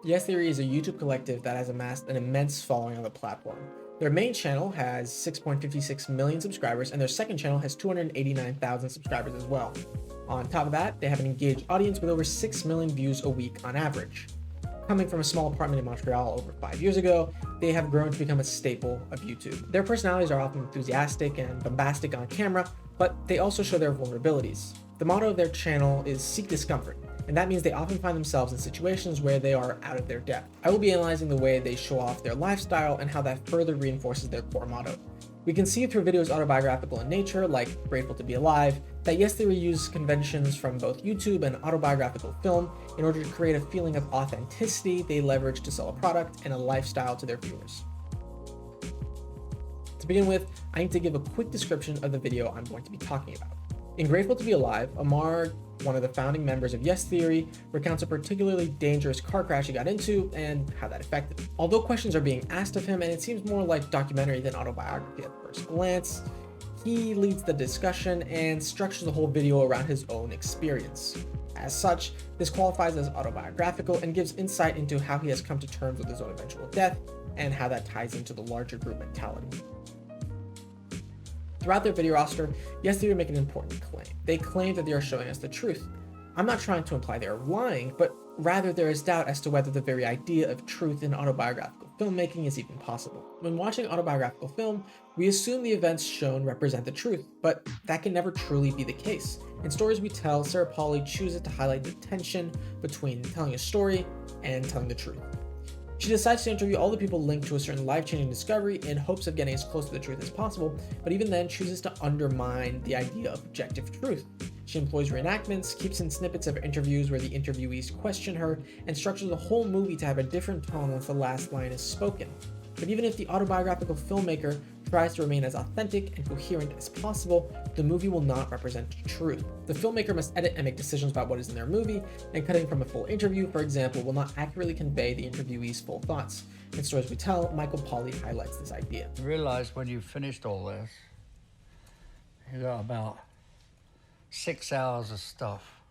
Yes Theory is a YouTube collective that has amassed an immense following on the platform. Their main channel has 6.56 million subscribers, and their second channel has 289,000 subscribers as well. On top of that, they have an engaged audience with over 6 million views a week on average. Coming from a small apartment in Montreal over 5 years ago, they have grown to become a staple of YouTube. Their personalities are often enthusiastic and bombastic on camera, but they also show their vulnerabilities. The motto of their channel is Seek Discomfort, and that means they often find themselves in situations where they are out of their depth. I will be analyzing the way they show off their lifestyle and how that further reinforces their core motto. We can see through videos autobiographical in nature, like Grateful to Be Alive, that yes, they reuse conventions from both YouTube and autobiographical film in order to create a feeling of authenticity they leverage to sell a product and a lifestyle to their viewers. To begin with, I need to give a quick description of the video I'm going to be talking about. In Grateful to Be Alive, Amar, one of the founding members of Yes Theory, recounts a particularly dangerous car crash he got into and how that affected him. Although questions are being asked of him, and it seems more like documentary than autobiography at first glance, he leads the discussion and structures the whole video around his own experience. As such, this qualifies as autobiographical and gives insight into how he has come to terms with his own eventual death and how that ties into the larger group mentality. Throughout their video roster, Yes Theory make an important claim. They claim that they are showing us the truth. I'm not trying to imply they are lying, but rather there is doubt as to whether the very idea of truth in autobiographical filmmaking is even possible. When watching autobiographical film, we assume the events shown represent the truth, but that can never truly be the case. In stories we tell, Sarah Polley chooses to highlight the tension between telling a story and telling the truth. She decides to interview all the people linked to a certain life-changing discovery in hopes of getting as close to the truth as possible, but even then chooses to undermine the idea of objective truth. She employs reenactments, keeps in snippets of interviews where the interviewees question her, and structures the whole movie to have a different tone once the last line is spoken. But even if the autobiographical filmmaker tries to remain as authentic and coherent as possible, the movie will not represent truth. The filmmaker must edit and make decisions about what is in their movie, and cutting from a full interview, for example, will not accurately convey the interviewee's full thoughts. In Stories We Tell, Michael Polley highlights this idea. Realize when you've finished all this, you got about 6 hours of stuff,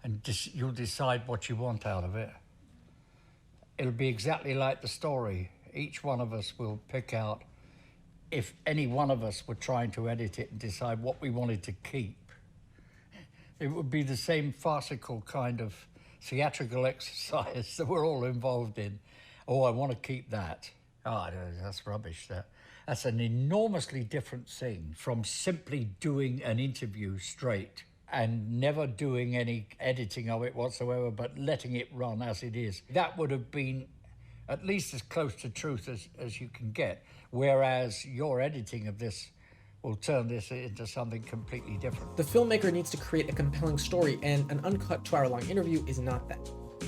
and you'll decide what you want out of it. It'll be exactly like the story. Each one of us will pick out, if any one of us were trying to edit it and decide what we wanted to keep, it would be the same farcical kind of theatrical exercise that we're all involved in. Oh, I want to keep that. Oh, that's rubbish. That's an enormously different thing from simply doing an interview straight and never doing any editing of it whatsoever, but letting it run as it is. That would have been at least as close to truth as you can get, whereas your editing of this will turn this into something completely different. The filmmaker needs to create a compelling story, and an uncut 2-hour-long interview is not that.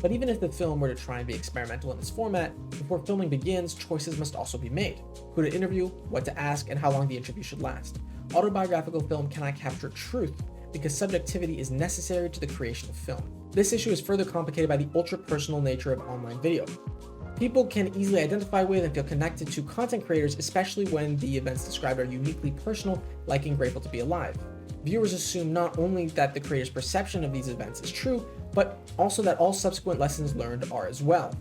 But even if the film were to try and be experimental in this format, before filming begins, choices must also be made. Who to interview, what to ask, and how long the interview should last. Autobiographical film cannot capture truth, because subjectivity is necessary to the creation of film. This issue is further complicated by the ultra-personal nature of online video. People can easily identify with and feel connected to content creators, especially when the events described are uniquely personal, like in Grateful to Be Alive. Viewers assume not only that the creator's perception of these events is true, but also that all subsequent lessons learned are as well.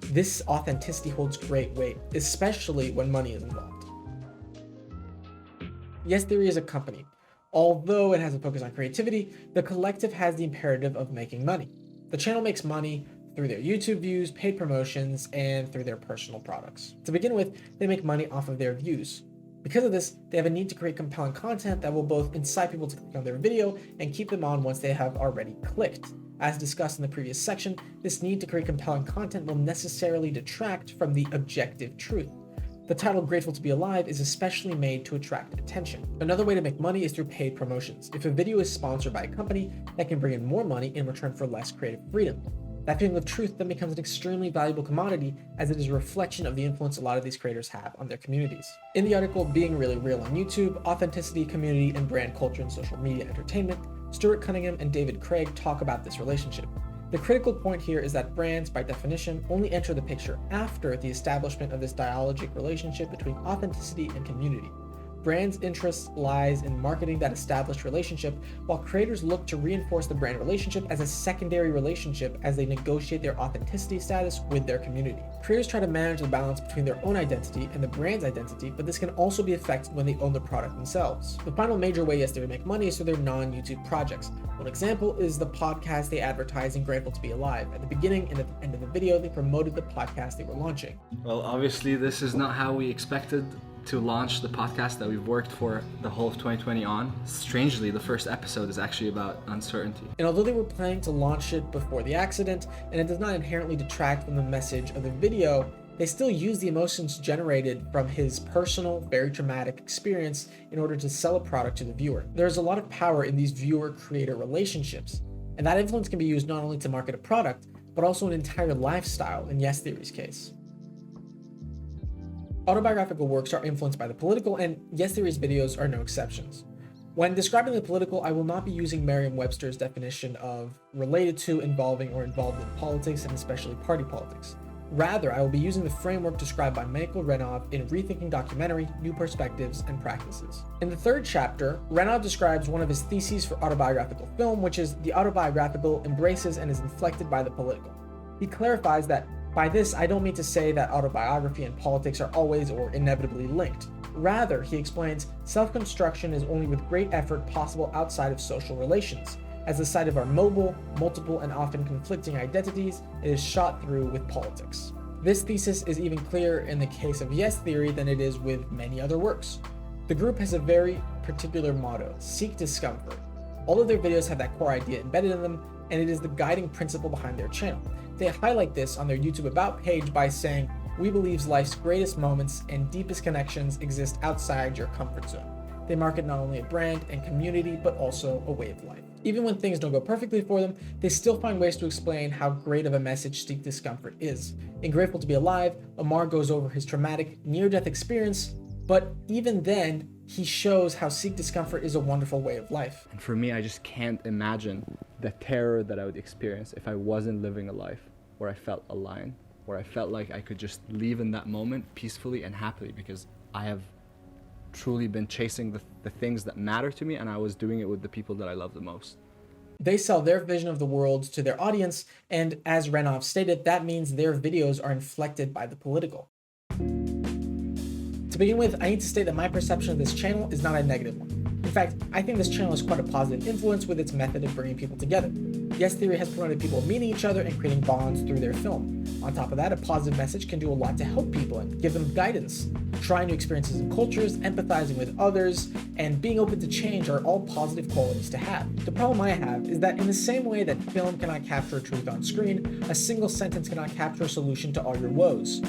This authenticity holds great weight, especially when money is involved. Yes Theory is a company. Although it has a focus on creativity, the collective has the imperative of making money. The channel makes money through their YouTube views, paid promotions, and through their personal products. To begin with, they make money off of their views. Because of this, they have a need to create compelling content that will both incite people to click on their video and keep them on once they have already clicked. As discussed in the previous section, this need to create compelling content will necessarily detract from the objective truth. The title Grateful to Be Alive is especially made to attract attention. Another way to make money is through paid promotions. If a video is sponsored by a company, that can bring in more money in return for less creative freedom. That feeling of truth then becomes an extremely valuable commodity, as it is a reflection of the influence a lot of these creators have on their communities. In the article Being Really Real on YouTube, Authenticity, Community, and Brand Culture in Social Media Entertainment, Stuart Cunningham and David Craig talk about this relationship. The critical point here is that brands, by definition, only enter the picture after the establishment of this dialogic relationship between authenticity and community. brand's interest lies in marketing that established relationship, while creators look to reinforce the brand relationship as a secondary relationship as they negotiate their authenticity status with their community. Creators try to manage the balance between their own identity and the brand's identity, but this can also be affected when they own the product themselves. The final major way Yes Theory make money is through their non-YouTube projects. One example is the podcast they advertise in Grateful to Be Alive. At the beginning and at the end of the video, they promoted the podcast they were launching. Well, obviously this is not how we expected to launch the podcast that we've worked for the whole of 2020 on. Strangely, the first episode is actually about uncertainty. And although they were planning to launch it before the accident, and it does not inherently detract from the message of the video, they still use the emotions generated from his personal, very traumatic experience in order to sell a product to the viewer. There's a lot of power in these viewer-creator relationships, and that influence can be used not only to market a product, but also an entire lifestyle in Yes Theory's case. Autobiographical works are influenced by the political, and Yes Theory's videos are no exceptions. When describing the political, I will not be using Merriam-Webster's definition of related to, involving, or involved in politics, and especially party politics. Rather, I will be using the framework described by Michael Renov in Rethinking Documentary, New Perspectives and Practices. In the third chapter, Renov describes one of his theses for autobiographical film, which is the autobiographical embraces and is inflected by the political. He clarifies that by this, I don't mean to say that autobiography and politics are always or inevitably linked. Rather, he explains, self-construction is only with great effort possible outside of social relations. As the site of our mobile, multiple, and often conflicting identities, it is shot through with politics. This thesis is even clearer in the case of Yes Theory than it is with many other works. The group has a very particular motto, seek discomfort. All of their videos have that core idea embedded in them, and it is the guiding principle behind their channel. They highlight this on their YouTube About page by saying, "We believe life's greatest moments and deepest connections exist outside your comfort zone." They market not only a brand and community, but also a way of life. Even when things don't go perfectly for them, they still find ways to explain how great of a message seek discomfort is. In Grateful to Be Alive, Amar goes over his traumatic near-death experience, but even then, he shows how seek discomfort is a wonderful way of life. And for me, I just can't imagine the terror that I would experience if I wasn't living a life where I felt aligned, where I felt like I could just leave in that moment peacefully and happily, because I have truly been chasing the things that matter to me, and I was doing it with the people that I love the most. They sell their vision of the world to their audience, and as Renov stated, that means their videos are inflected by the political. To begin with, I need to state that my perception of this channel is not a negative one. In fact, I think this channel is quite a positive influence with its method of bringing people together. Yes Theory has promoted people meeting each other and creating bonds through their film. On top of that, a positive message can do a lot to help people and give them guidance. Trying new experiences and cultures, empathizing with others, and being open to change are all positive qualities to have. The problem I have is that in the same way that film cannot capture truth on screen, a single sentence cannot capture a solution to all your woes.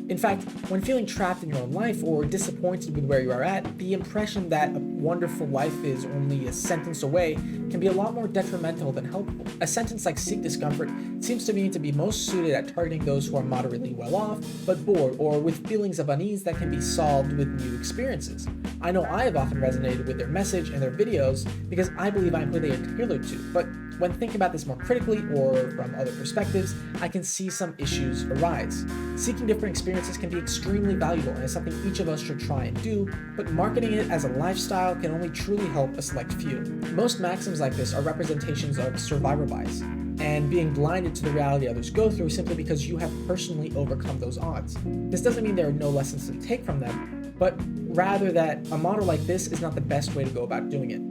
In fact, when feeling trapped in your own life or disappointed with where you are at, the impression that a wonderful life is only a sentence away can be a lot more detrimental than helpful. A sentence like seek discomfort seems to me to be most suited at targeting those who are moderately well off, but bored, or with feelings of unease that can be solved with new experiences. I know I have often resonated with their message and their videos because I believe I'm who they are tailored to, but when thinking about this more critically or from other perspectives, I can see some issues arise. Seeking different experiences can be extremely valuable and is something each of us should try and do, but marketing it as a lifestyle can only truly help a select few. Most maxims like this are representations of survivor bias and being blinded to the reality others go through simply because you have personally overcome those odds. This doesn't mean there are no lessons to take from them, but rather that a model like this is not the best way to go about doing it.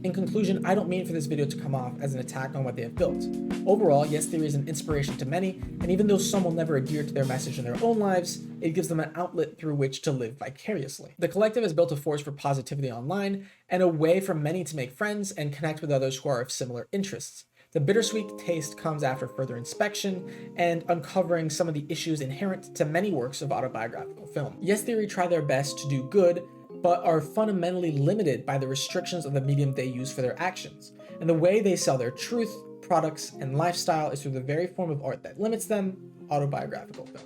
In conclusion, I don't mean for this video to come off as an attack on what they have built. Overall, Yes Theory is an inspiration to many, and even though some will never adhere to their message in their own lives, it gives them an outlet through which to live vicariously. The collective has built a force for positivity online and a way for many to make friends and connect with others who are of similar interests. The bittersweet taste comes after further inspection and uncovering some of the issues inherent to many works of autobiographical film. Yes Theory try their best to do good, but are fundamentally limited by the restrictions of the medium they use for their actions. And the way they sell their truth, products, and lifestyle is through the very form of art that limits them, autobiographical film.